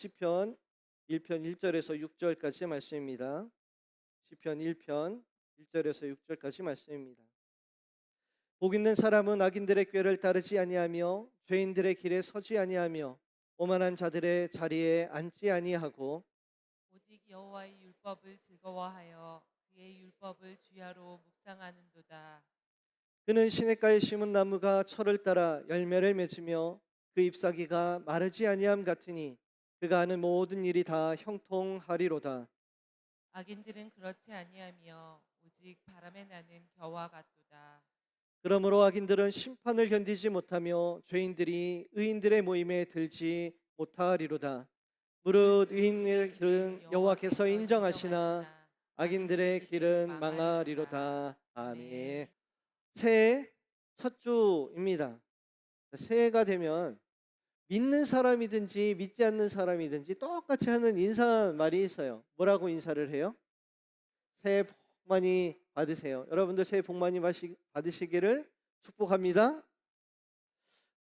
시편 1편 1절에서 6절까지 말씀입니다. 시편 1편 1절에서 6절까지 말씀입니다. 복 있는 사람은 악인들의 꾀를 따르지 아니하며 죄인들의 길에 서지 아니하며 오만한 자들의 자리에 앉지 아니하고 오직 여호와의 율법을 즐거워하여 그의 율법을 주야로 묵상하는도다. 그는 시냇가에 심은 나무가 철을 따라 열매를 맺으며 그 잎사귀가 마르지 아니함 같으니 그가 하는 모든 일이 다 형통하리로다. 악인들은 그렇지 아니하며 오직 바람에 나는 겨와 같도다. 그러므로 악인들은 심판을 견디지 못하며 죄인들이 의인들의 모임에 들지 못하리로다. 무릇 의인의 길은 여호와께서 인정하시나 악인들의 길은 망하리로다. 아멘. 새해 첫 주입니다. 새해가 되면 믿는 사람이든지 믿지 않는 사람이든지 똑같이 하는 인사말이 있어요. 뭐라고 인사를 해요? 새해 복 많이 받으세요. 여러분들 새해 복 많이 받으시기를 축복합니다.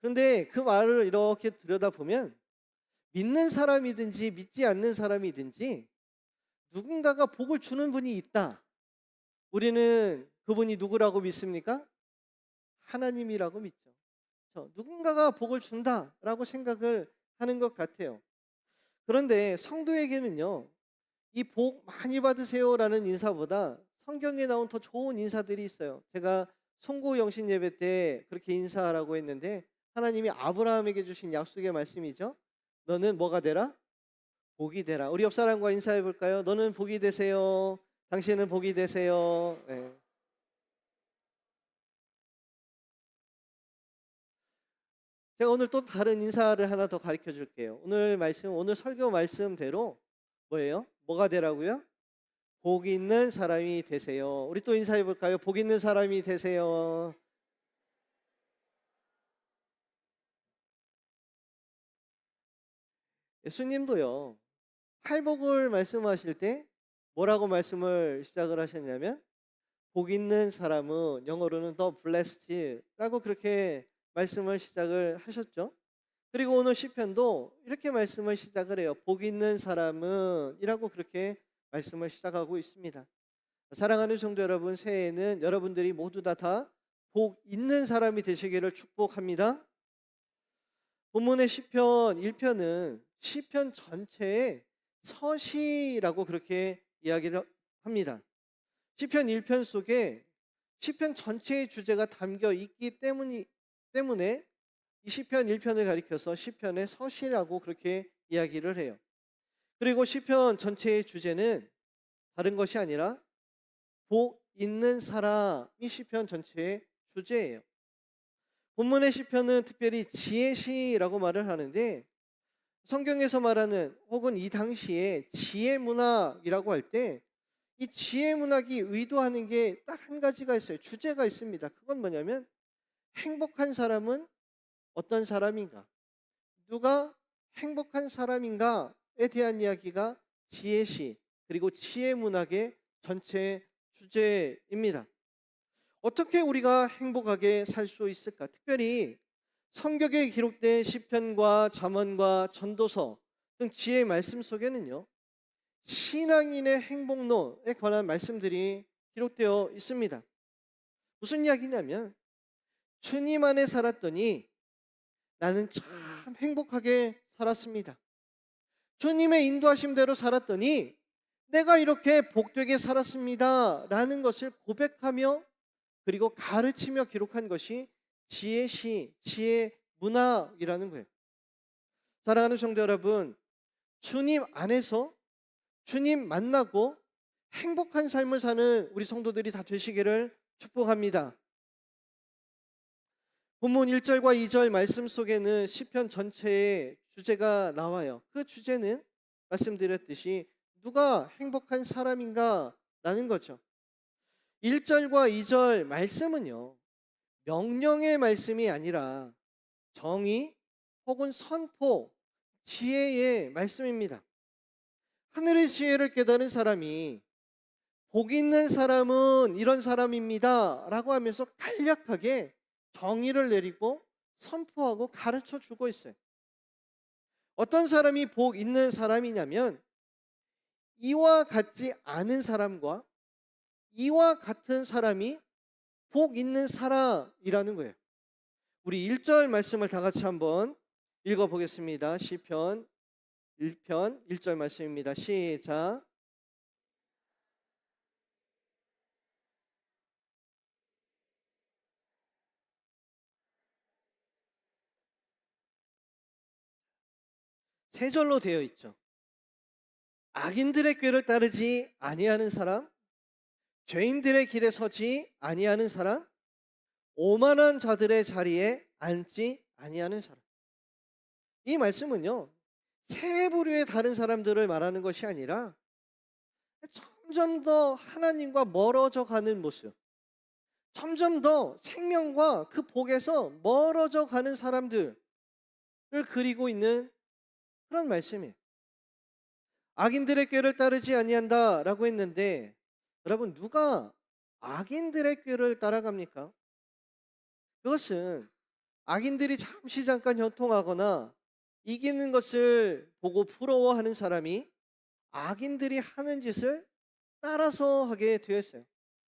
그런데 그 말을 이렇게 들여다보면 믿는 사람이든지 믿지 않는 사람이든지 누군가가 복을 주는 분이 있다. 우리는 그분이 누구라고 믿습니까? 하나님이라고 믿죠. 누군가가 복을 준다라고 생각을 하는 것 같아요. 그런데 성도에게는요, 이 복 많이 받으세요라는 인사보다 성경에 나온 더 좋은 인사들이 있어요. 제가 송구 영신 예배 때 그렇게 인사하라고 했는데 하나님이 아브라함에게 주신 약속의 말씀이죠. 너는 뭐가 되라? 복이 되라. 우리 옆 사람과 인사해 볼까요? 너는 복이 되세요. 당신은 복이 되세요. 네. 제가 오늘 또 다른 인사를 하나 더 가르쳐 줄게요. 오늘 설교 말씀대로 뭐예요? 뭐가 되라고요? 복 있는 사람이 되세요. 우리 또 인사해 볼까요? 복 있는 사람이 되세요. 예수님도요, 팔복을 말씀하실 때 뭐라고 말씀을 시작을 하셨냐면 복 있는 사람은 영어로는 the blessed라고 그렇게 말씀을 시작을 하셨죠. 그리고 오늘 시편도 이렇게 말씀을 시작을 해요. 복 있는 사람은 이라고 그렇게 말씀을 시작하고 있습니다. 사랑하는 성도 여러분, 새해에는 여러분들이 모두 다 복 있는 사람이 되시기를 축복합니다. 본문의 시편 1편은 시편 전체의 서시라고 그렇게 이야기를 합니다. 시편 1편 속에 시편 전체의 주제가 담겨 있기 때문에 이 시편 1편을 가리켜서 시편의 서시라고 그렇게 이야기를 해요. 그리고 시편 전체의 주제는 다른 것이 아니라 복 있는 사람이 시편 전체의 주제예요. 본문의 시편은 특별히 지혜시라고 말을 하는데 성경에서 말하는 혹은 이 당시에 지혜 문학이라고 할 때 이 지혜 문학이 의도하는 게 딱 한 가지가 있어요. 주제가 있습니다. 그건 뭐냐면 행복한 사람은 어떤 사람인가? 누가 행복한 사람인가에 대한 이야기가 지혜시 그리고 지혜 문학의 전체 주제입니다. 어떻게 우리가 행복하게 살 수 있을까? 특별히 성경에 기록된 시편과 잠언과 전도서 등 지혜의 말씀 속에는요, 신앙인의 행복론에 관한 말씀들이 기록되어 있습니다. 무슨 이야기냐면 주님 안에 살았더니 나는 참 행복하게 살았습니다. 주님의 인도하심대로 살았더니 내가 이렇게 복되게 살았습니다 라는 것을 고백하며 그리고 가르치며 기록한 것이 지혜시, 지혜 문학이라는 거예요. 사랑하는 성도 여러분, 주님 안에서 주님 만나고 행복한 삶을 사는 우리 성도들이 다 되시기를 축복합니다. 본문 1절과 2절 말씀 속에는 시편 전체의 주제가 나와요. 그 주제는 말씀드렸듯이 누가 행복한 사람인가 라는 거죠. 1절과 2절 말씀은요, 명령의 말씀이 아니라 정의 혹은 선포, 지혜의 말씀입니다. 하늘의 지혜를 깨달은 사람이 복 있는 사람은 이런 사람입니다 라고 하면서 간략하게 정의를 내리고 선포하고 가르쳐 주고 있어요. 어떤 사람이 복 있는 사람이냐면 이와 같지 않은 사람과 이와 같은 사람이 복 있는 사람이라는 거예요. 우리 1절 말씀을 다 같이 한번 읽어보겠습니다. 시편 1편 1절 말씀입니다. 시작. 세 절로 되어 있죠. 악인들의 꾀를 따르지 아니하는 사람, 죄인들의 길에 서지 아니하는 사람, 오만한 자들의 자리에 앉지 아니하는 사람. 이 말씀은요, 세 부류의 다른 사람들을 말하는 것이 아니라 점점 더 하나님과 멀어져 가는 모습, 점점 더 생명과 그 복에서 멀어져 가는 사람들을 그리고 있는 그런 말씀이에요. 악인들의 꾀를 따르지 아니한다라고 했는데, 여러분, 누가 악인들의 꾀를 따라갑니까? 그것은 악인들이 잠시 잠깐 형통하거나 이기는 것을 보고 부러워하는 사람이 악인들이 하는 짓을 따라서 하게 되었어요.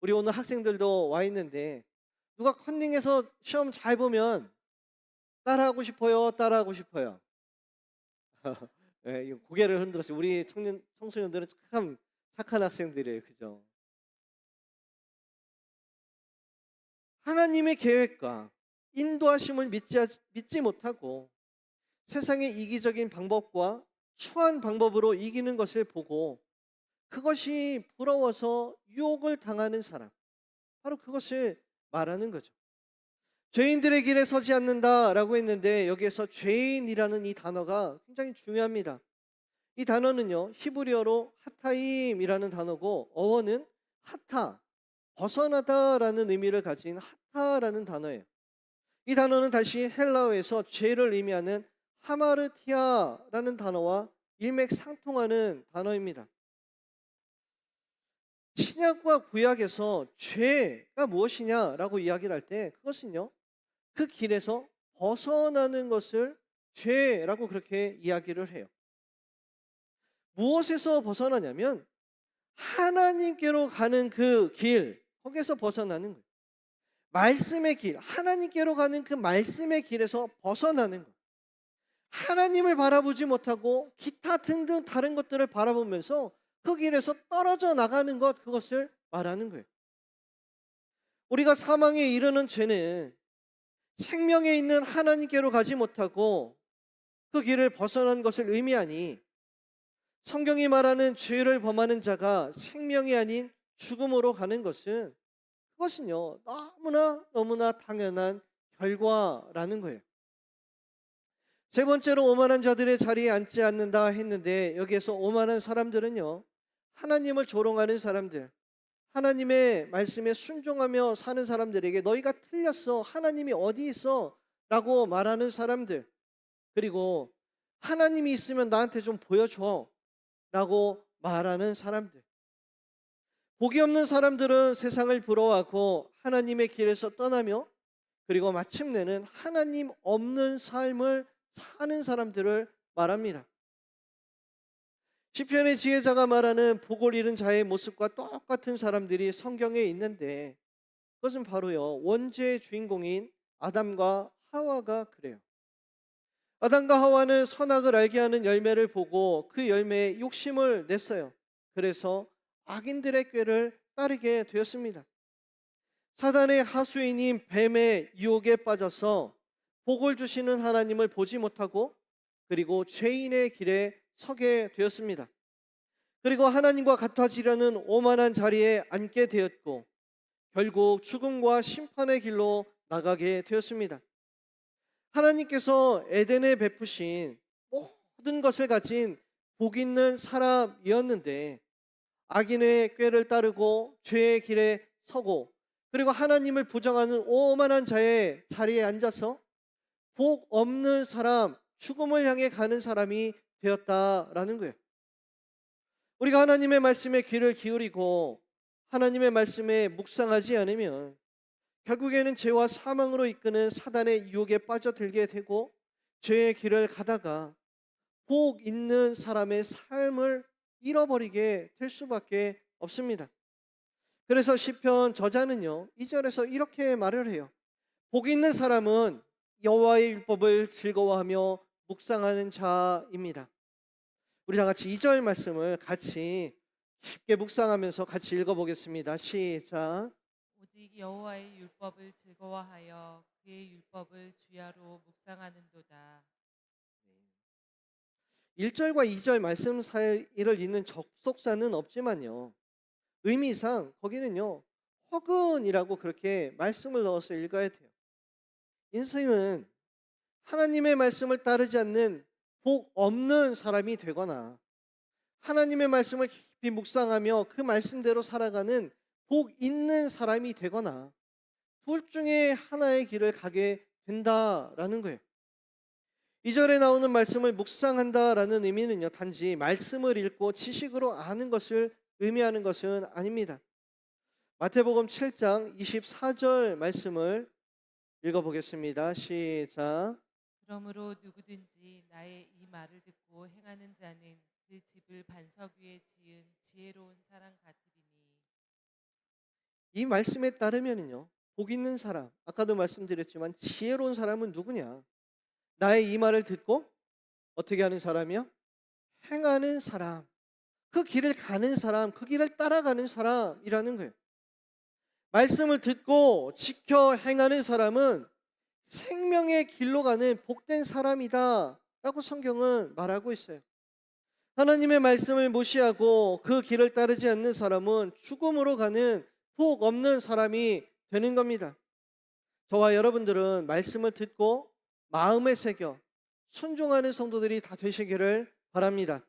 우리 오늘 학생들도 와 있는데, 누가 컨닝해서 시험 잘 보면 따라하고 싶어요, 따라하고 싶어요. 예, 고개를 흔들었어요. 우리 청소년들은 참 착한 학생들이에요, 그죠? 하나님의 계획과 인도하심을 믿지 못하고 세상의 이기적인 방법과 추한 방법으로 이기는 것을 보고 그것이 부러워서 유혹을 당하는 사람, 바로 그것을 말하는 거죠. 죄인들의 길에 서지 않는다라고 했는데, 여기에서 죄인이라는 이 단어가 굉장히 중요합니다. 이 단어는요, 히브리어로 하타임이라는 단어고, 어원은 하타, 벗어나다라는 의미를 가진 하타라는 단어예요. 이 단어는 다시 헬라어에서 죄를 의미하는 하마르티아라는 단어와 일맥상통하는 단어입니다. 신약과 구약에서 죄가 무엇이냐라고 이야기를 할 때, 그것은요, 그 길에서 벗어나는 것을 죄라고 그렇게 이야기를 해요. 무엇에서 벗어나냐면 하나님께로 가는 그 길, 거기에서 벗어나는 거예요. 말씀의 길, 하나님께로 가는 그 말씀의 길에서 벗어나는 거예요. 하나님을 바라보지 못하고 기타 등등 다른 것들을 바라보면서 그 길에서 떨어져 나가는 것, 그것을 말하는 거예요. 우리가 사망에 이르는 죄는 생명에 있는 하나님께로 가지 못하고 그 길을 벗어난 것을 의미하니, 성경이 말하는 죄를 범하는 자가 생명이 아닌 죽음으로 가는 것은, 그것은요, 너무나 당연한 결과라는 거예요. 세 번째로 오만한 자들의 자리에 앉지 않는다 했는데, 여기에서 오만한 사람들은요, 하나님을 조롱하는 사람들, 하나님의 말씀에 순종하며 사는 사람들에게 너희가 틀렸어, 하나님이 어디 있어? 라고 말하는 사람들, 그리고 하나님이 있으면 나한테 좀 보여줘 라고 말하는 사람들. 복이 없는 사람들은 세상을 부러워하고 하나님의 길에서 떠나며, 그리고 마침내는 하나님 없는 삶을 사는 사람들을 말합니다. 시편의 지혜자가 말하는 복을 잃은 자의 모습과 똑같은 사람들이 성경에 있는데, 그것은 바로요, 원죄의 주인공인 아담과 하와가 그래요. 아담과 하와는 선악을 알게 하는 열매를 보고 그 열매에 욕심을 냈어요. 그래서 악인들의 꾀를 따르게 되었습니다. 사단의 하수인인 뱀의 유혹에 빠져서 복을 주시는 하나님을 보지 못하고, 그리고 죄인의 길에 서게 되었습니다. 그리고 하나님과 같아지려는 오만한 자리에 앉게 되었고, 결국 죽음과 심판의 길로 나가게 되었습니다. 하나님께서 에덴에 베푸신 모든 것을 가진 복 있는 사람이었는데, 악인의 꾀를 따르고 죄의 길에 서고, 그리고 하나님을 부정하는 오만한 자의 자리에 앉아서 복 없는 사람, 죽음을 향해 가는 사람이 되었다라는 거예요. 우리가 하나님의 말씀에 귀를 기울이고 하나님의 말씀에 묵상하지 않으면 결국에는 죄와 사망으로 이끄는 사단의 유혹에 빠져들게 되고, 죄의 길을 가다가 복 있는 사람의 삶을 잃어버리게 될 수밖에 없습니다. 그래서 시편 저자는요, 2절에서 이렇게 말을 해요. 복 있는 사람은 여호와의 율법을 즐거워하며 묵상하는 자입니다. 우리 다 같이 2절 말씀을 같이 깊게 묵상하면서 같이 읽어보겠습니다. 시작. 오직 여호와의 율법을 즐거워하여 그의 율법을 주야로 묵상하는도다. 1절과 2절 말씀 사이를 잇는 접속사는 없지만요, 의미상 거기는요, 허근이라고 그렇게 말씀을 넣어서 읽어야 돼요. 인생은 하나님의 말씀을 따르지 않는 복 없는 사람이 되거나 하나님의 말씀을 깊이 묵상하며 그 말씀대로 살아가는 복 있는 사람이 되거나 둘 중에 하나의 길을 가게 된다라는 거예요. 2절에 나오는 말씀을 묵상한다라는 의미는요, 단지 말씀을 읽고 지식으로 아는 것을 의미하는 것은 아닙니다. 마태복음 7장 24절 말씀을 읽어보겠습니다. 시작. 그러므로 누구든지 나의 이 말을 듣고 행하는 자는 그 집을 반석 위에 지은 지혜로운 사람 같으리니. 이 말씀에 따르면요, 복 있는 사람, 아까도 말씀드렸지만 지혜로운 사람은 누구냐? 나의 이 말을 듣고 어떻게 하는 사람이요? 행하는 사람, 그 길을 가는 사람, 그 길을 따라가는 사람이라는 거예요. 말씀을 듣고 지켜 행하는 사람은 생명의 길로 가는 복된 사람이다 라고 성경은 말하고 있어요. 하나님의 말씀을 무시하고 그 길을 따르지 않는 사람은 죽음으로 가는 복 없는 사람이 되는 겁니다. 저와 여러분들은 말씀을 듣고 마음에 새겨 순종하는 성도들이 다 되시기를 바랍니다.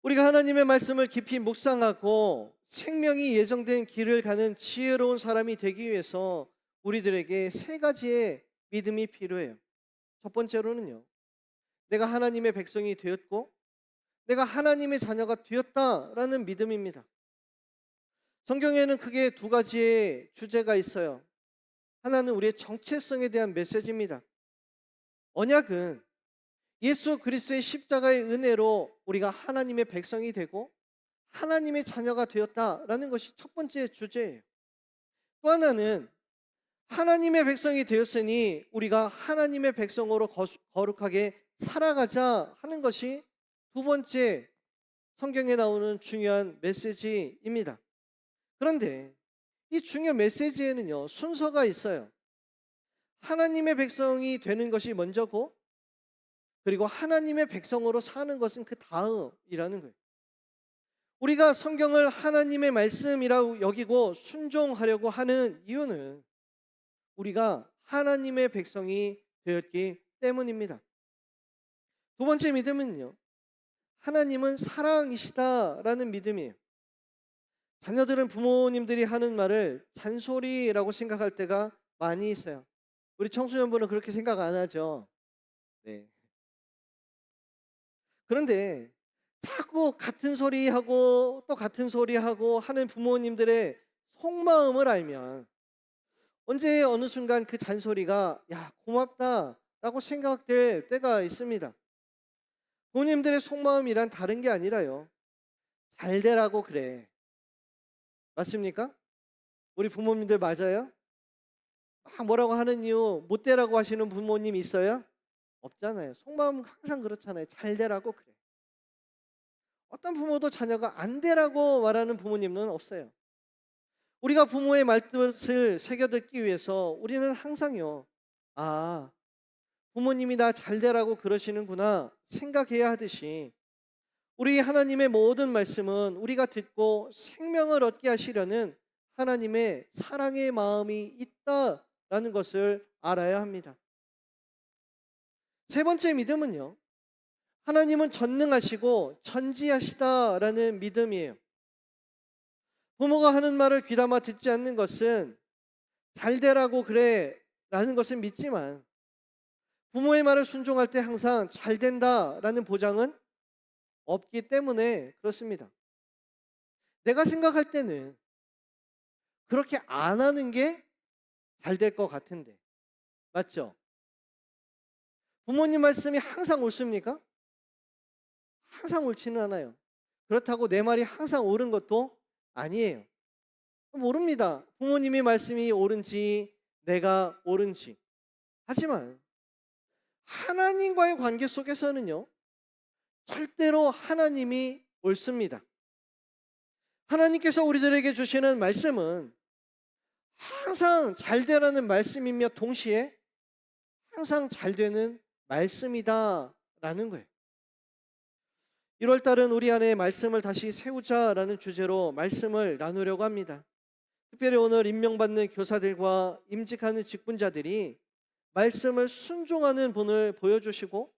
우리가 하나님의 말씀을 깊이 묵상하고 생명이 예정된 길을 가는 지혜로운 사람이 되기 위해서 우리들에게 세 가지의 믿음이 필요해요. 첫 번째로는요, 내가 하나님의 백성이 되었고 내가 하나님의 자녀가 되었다라는 믿음입니다. 성경에는 크게 두 가지의 주제가 있어요. 하나는 우리의 정체성에 대한 메시지입니다. 언약은 예수 그리스도의 십자가의 은혜로 우리가 하나님의 백성이 되고 하나님의 자녀가 되었다라는 것이 첫 번째 주제예요. 또 하나는 하나님의 백성이 되었으니 우리가 하나님의 백성으로 거룩하게 살아가자 하는 것이 두 번째 성경에 나오는 중요한 메시지입니다. 그런데 이 중요한 메시지에는요, 순서가 있어요. 하나님의 백성이 되는 것이 먼저고, 그리고 하나님의 백성으로 사는 것은 그 다음이라는 거예요. 우리가 성경을 하나님의 말씀이라고 여기고 순종하려고 하는 이유는 우리가 하나님의 백성이 되었기 때문입니다. 두 번째 믿음은요, 하나님은 사랑이시다라는 믿음이에요. 자녀들은 부모님들이 하는 말을 잔소리라고 생각할 때가 많이 있어요. 우리 청소년부는 그렇게 생각 안 하죠. 네. 그런데 자꾸 같은 소리 하고 또 같은 소리 하고 하는 부모님들의 속마음을 알면 언제 어느 순간 그 잔소리가 야 고맙다라고 생각될 때가 있습니다. 부모님들의 속마음이란 다른 게 아니라요, 잘 되라고 그래. 맞습니까? 우리 부모님들 맞아요? 막 뭐라고 하는 이유 못 되라고 하시는 부모님 있어요? 없잖아요. 속마음은 항상 그렇잖아요. 잘 되라고 그래. 어떤 부모도 자녀가 안 되라고 말하는 부모님은 없어요. 우리가 부모의 말뜻을 새겨듣기 위해서 우리는 항상요, 아, 부모님이 나 잘 되라고 그러시는구나 생각해야 하듯이 우리 하나님의 모든 말씀은 우리가 듣고 생명을 얻게 하시려는 하나님의 사랑의 마음이 있다라는 것을 알아야 합니다. 세 번째 믿음은요, 하나님은 전능하시고 전지하시다라는 믿음이에요. 부모가 하는 말을 귀담아 듣지 않는 것은 잘 되라고 그래 라는 것을 믿지만 부모의 말을 순종할 때 항상 잘 된다라는 보장은 없기 때문에 그렇습니다. 내가 생각할 때는 그렇게 안 하는 게 잘 될 것 같은데, 맞죠? 부모님 말씀이 항상 옳습니까? 항상 옳지는 않아요. 그렇다고 내 말이 항상 옳은 것도 아니에요. 모릅니다. 부모님의 말씀이 옳은지 내가 옳은지. 하지만 하나님과의 관계 속에서는요, 절대로 하나님이 옳습니다. 하나님께서 우리들에게 주시는 말씀은 항상 잘 되라는 말씀이며 동시에 항상 잘 되는 말씀이다라는 거예요. 1월 달은 우리 안에 말씀을 다시 세우자라는 주제로 말씀을 나누려고 합니다. 특별히 오늘 임명받는 교사들과 임직하는 직분자들이 말씀을 순종하는 분을 보여주시고,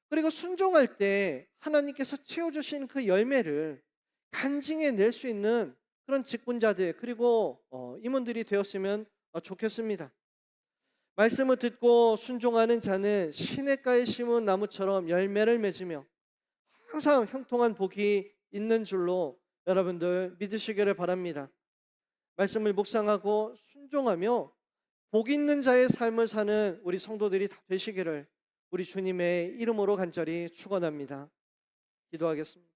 그리고 순종할 때 하나님께서 채워주신 그 열매를 간증해 낼 수 있는 그런 직분자들, 그리고 임원들이 되었으면 좋겠습니다. 말씀을 듣고 순종하는 자는 시냇가에 심은 나무처럼 열매를 맺으며 항상 형통한 복이 있는 줄로 여러분들 믿으시기를 바랍니다. 말씀을 묵상하고 순종하며 복 있는 자의 삶을 사는 우리 성도들이 다 되시기를 우리 주님의 이름으로 간절히 축원합니다. 기도하겠습니다.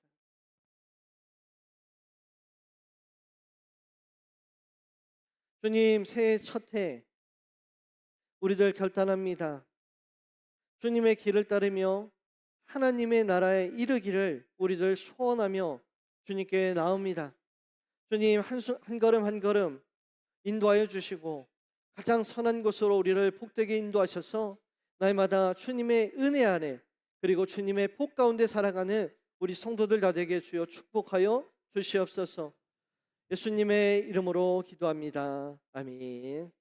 주님, 새해 첫 해 우리들 결단합니다. 주님의 길을 따르며 하나님의 나라에 이르기를 우리들 소원하며 주님께 나옵니다. 주님, 한 걸음 한 걸음 인도하여 주시고 가장 선한 곳으로 우리를 복되게 인도하셔서 날마다 주님의 은혜 안에, 그리고 주님의 복 가운데 살아가는 우리 성도들 다 되게 주여 축복하여 주시옵소서. 예수님의 이름으로 기도합니다. 아멘.